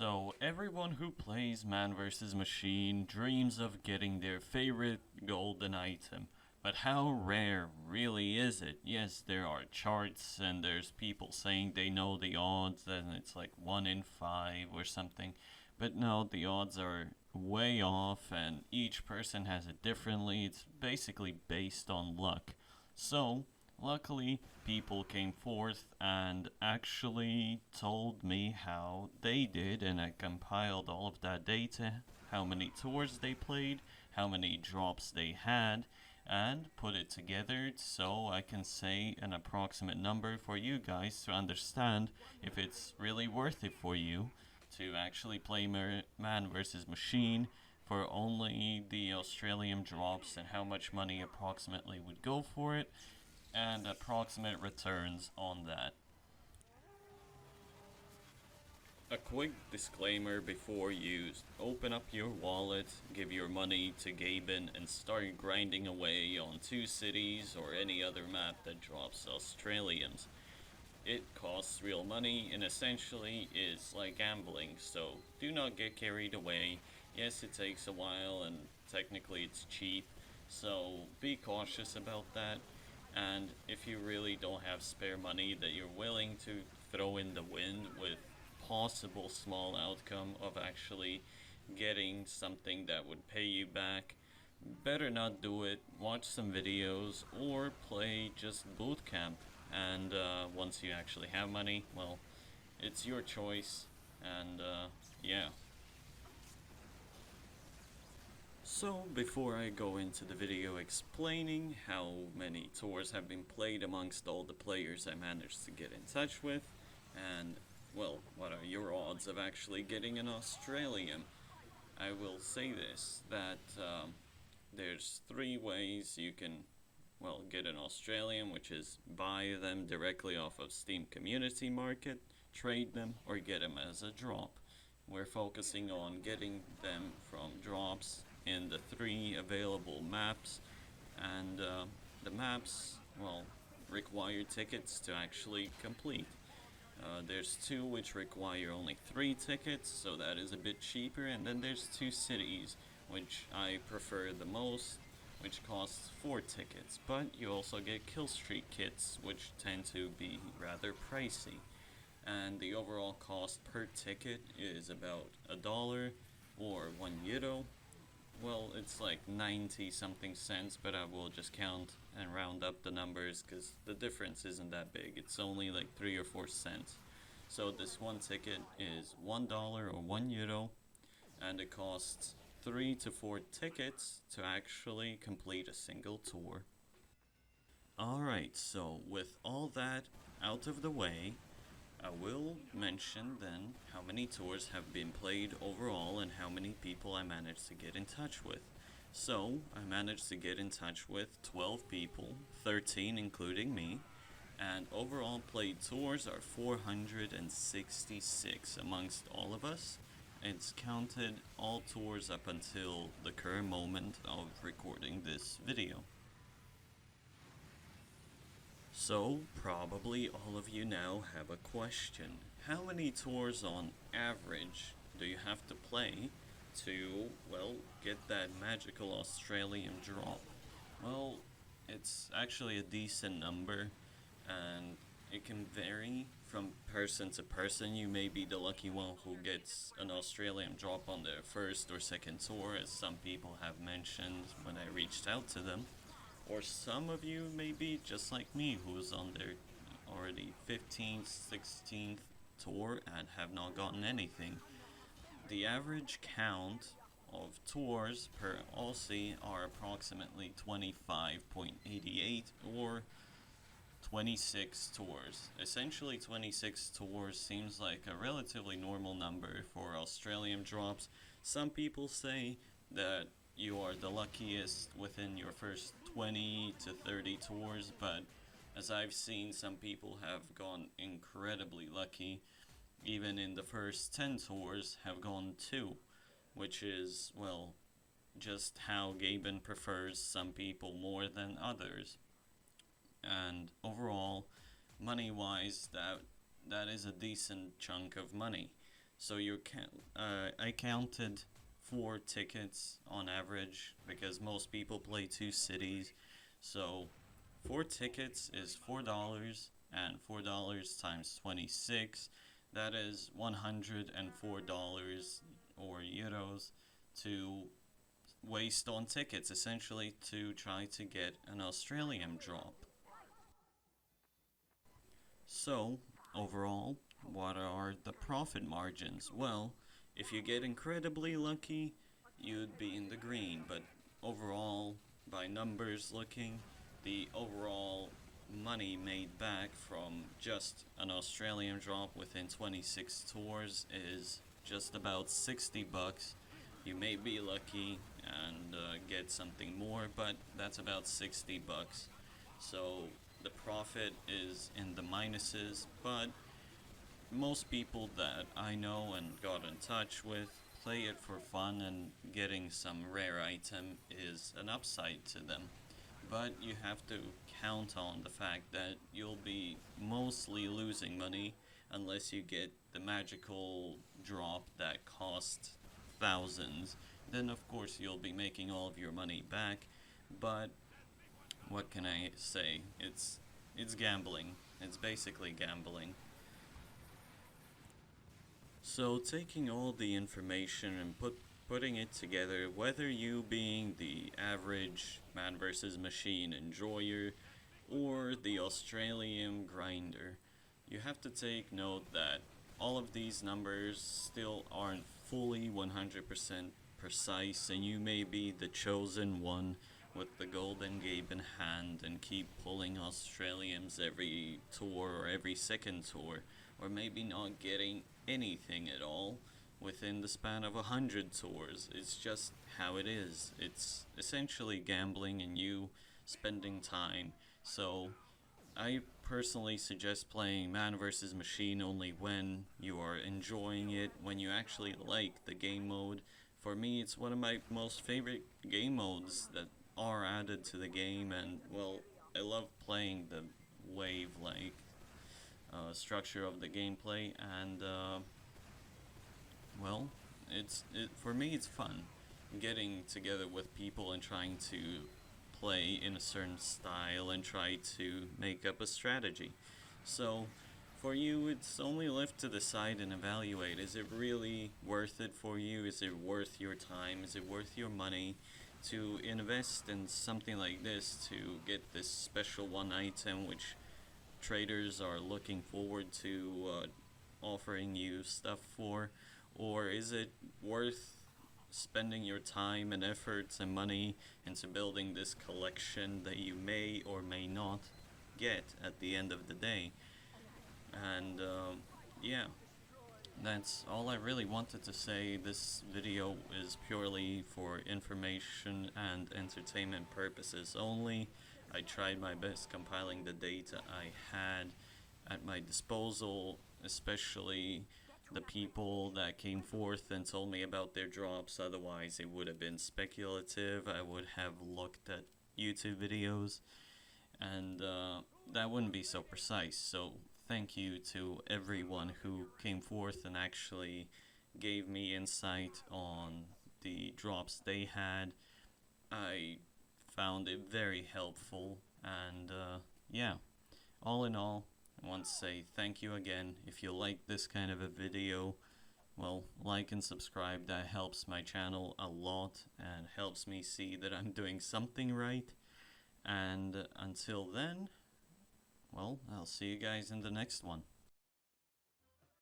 So, everyone who plays Man vs. Machine dreams of getting their favorite golden item. But how rare really is it? Yes, there are charts and there's people saying they know the odds and it's like 1 in 5 or something. But no, the odds are way off and each person has it differently. It's basically based on luck. So, luckily, people came forth and actually told me how they did, and I compiled all of that data, how many tours they played, how many drops they had, and put it together so I can say an approximate number for you guys to understand if it's really worth it for you to actually play Man vs. Machine for only the Australium drops and how much money approximately would go for it and approximate returns on that. A quick disclaimer before you open up your wallet, give your money to Gaben, and start grinding away on 2 cities or any other map that drops Australians. It costs real money and essentially is like gambling, so do not get carried away. Yes, it takes a while and technically it's cheap, so be cautious about that. And if you really don't have spare money that you're willing to throw in the wind with possible small outcome of actually getting something that would pay you back, better not do it. Watch some videos or play just boot camp. And once you actually have money, well, it's your choice. And yeah. So, before I go into the video explaining how many tours have been played amongst all the players I managed to get in touch with, and, well, what are your odds of actually getting an Australium, I will say this, that there's 3 ways you can, well, get an Australium, which is buy them directly off of Steam Community Market, trade them, or get them as a drop. We're focusing on getting them from drops in the 3 available maps, and the maps, well, require tickets to actually complete. There's 2 which require only 3 tickets, so that is a bit cheaper, and then there's 2 cities which I prefer the most, which costs 4 tickets, but you also get kill streak kits, which tend to be rather pricey. And the overall cost per ticket is about $1 or €1. Well, it's like 90 something cents, but I will just count and round up the numbers because the difference isn't that big. It's only like 3 or 4 cents. So this one ticket is $1 or €1, and it costs 3 to 4 tickets to actually complete a single tour. Alright, so with all that out of the way, I will mention then how many tours have been played overall and how many people I managed to get in touch with. So, I managed to get in touch with 12 people, 13 including me, and overall played tours are 466 amongst all of us. It's counted all tours up until the current moment of recording this video. So, probably all of you now have a question. How many tours on average do you have to play to, well, get that magical Australian drop? Well, it's actually a decent number, and it can vary from person to person. You may be the lucky one who gets an Australian drop on their first or second tour, as some people have mentioned when I reached out to them. Or some of you may be just like me, who's on their already 15th, 16th tour and have not gotten anything. The average count of tours per Aussie are approximately 25.88 or 26 tours. Essentially 26 tours seems like a relatively normal number for Australian drops. Some people say that you are the luckiest within your first 20 to 30 tours, but as I've seen, some people have gone incredibly lucky. Even in the first 10 tours have gone 2, which is, well, just how Gaben prefers some people more than others. And overall, money-wise, that is a decent chunk of money. So I counted 4 tickets on average because most people play 2 cities. So 4 tickets is $4, and $4 times 26, that is $104 or euros to waste on tickets, essentially to try to get an Australium drop. So, overall, what are the profit margins? Well, if you get incredibly lucky, you'd be in the green, but overall, by numbers looking, the overall money made back from just an Australian drop within 26 tours is just about 60 bucks. You may be lucky and get something more, but that's about 60 bucks. So the profit is in the minuses, but most people that I know and got in touch with play it for fun, and getting some rare item is an upside to them. But you have to count on the fact that you'll be mostly losing money unless you get the magical drop that costs thousands. Then, of course, you'll be making all of your money back. But what can I say? It's gambling. It's basically gambling. So taking all the information and putting it together, whether you being the average man versus machine enjoyer or the Australian grinder, you have to take note that all of these numbers still aren't fully 100% precise, and you may be the chosen one with the golden game in hand and keep pulling Australians every tour or every second tour, or maybe not getting anything at all within the span of 100 tours. It's just how it is. It's essentially gambling and you spending time. So I personally suggest playing man versus machine only when you are enjoying it, when you actually like the game mode. For me, it's one of my most favorite game modes that are added to the game, and well, I love playing the wave like structure of the gameplay, and well, for me it's fun getting together with people and trying to play in a certain style and try to make up a strategy. So for you, it's only left to decide and evaluate. Is it really worth it for you? Is it worth your time? Is it worth your money to invest in something like this, to get this special one item which traders are looking forward to offering you stuff for? Or is it worth spending your time and efforts and money into building this collection that you may or may not get at the end of the day? And yeah, that's all I really wanted to say. This video is purely for information and entertainment purposes only. I tried my best compiling the data I had at my disposal, especially the people that came forth and told me about their drops. Otherwise, it would have been speculative. I would have looked at YouTube videos, and that wouldn't be so precise. So thank you to everyone who came forth and actually gave me insight on the drops they had. I found it very helpful, and yeah, all in all, I want to say thank you again. If you like this kind of a video, well, like and subscribe. That helps my channel a lot and helps me see that I'm doing something right. And until then, well, I'll see you guys in the next one.